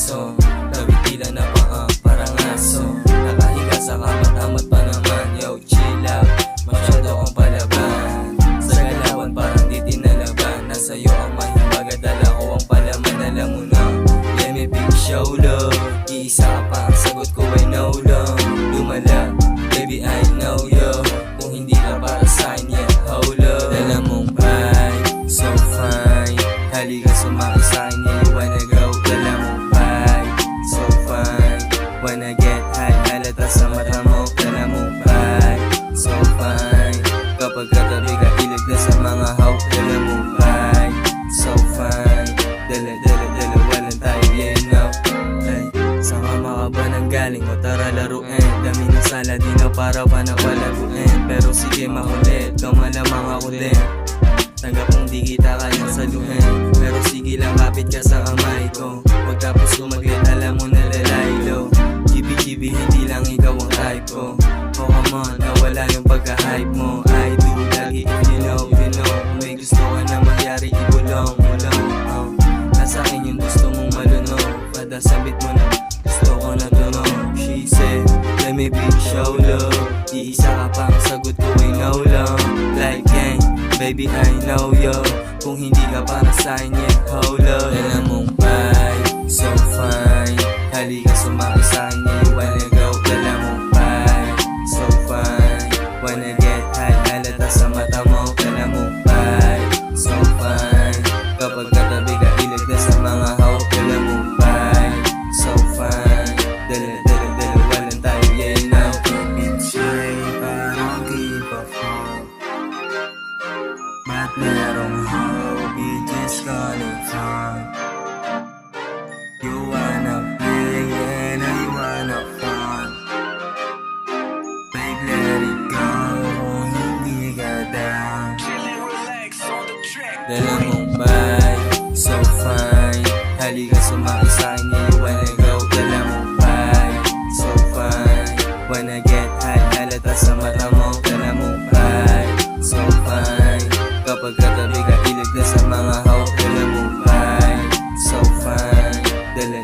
aso, tawid tila na paa parang aso. Nakahiga sa kamat-amat pa naman. Yo, chill out, masyado kang palaban. Sa galawan parang di tinalaban. Nasa'yo ang mahimbag at dala ko ang palaman. Alam mo na, let me big show love. Iisa ka pa, ang sagot ko ay no lang. Lumala, baby I know you. Kung hindi ka para sa'kin yet, hold up. Dala mong vibe, so fine. Halika sumaki sa'kin, yeah, you wanna go. Dala mong vibe, so fine. Wanna get high, halata sa mata mo. Dala mong vibe, so fine. Kapag katabi ka, ilig na sa mga hawk. Dala mong vibe, so fine. Dala, walang tayo, yeah, you know. Ay, saan ka makaba nang galing o tara laruin. Dami ng sala, di na para pa na palaguin. Pero sige makulit, kamalamang ako din. Tanggap kung di kita kayang saluhin. Pero sige lang kapit ka sa kamay ko. Huwag tapos lumaglit, alam mo na lalaylo. GB, hindi lang ikaw ang type ko. Oh come on, nawala yung pagka-hype mo. I do lagi if you know. Kung may gusto ka na mangyari, ibulong mo lang. Nasa akin yung gusto mong malunod. Pada sabit mo na gusto ko na tunog. She said, let me big show love. Iisa ka pa, ang sagot ko ay no lang. Like gang, baby I know you. Kung hindi ka para sa'kin yet, hold up. Dala mong vibe, so fine. Halika sumaki sa'kin, yeah, you wanna go. Dala mong vibe, so fine. Wanna get high, halata sa mata mo. Dala mong vibe, so fine. Kapag katabi ka, ilig na sa mga hawk. Dala mong vibe, so fine. Dala, walang tayo, yeah, you know. Say, I don't give a fuck. Ba't merong hope, you just gonna find. You wanna play and I wanna fun. Babe, let it go, kung hindi ka down. Dala mong vibe, so fine. Halika sumaki sa'kin, yeah, you wanna go. Dala mong vibe, so fine. Wanna get high, halata sa mata mo. Dala mong vibe, so fine. Kapag katabi ka, ilig na sa mga hawk. Dala mong vibe, so fine. Dala,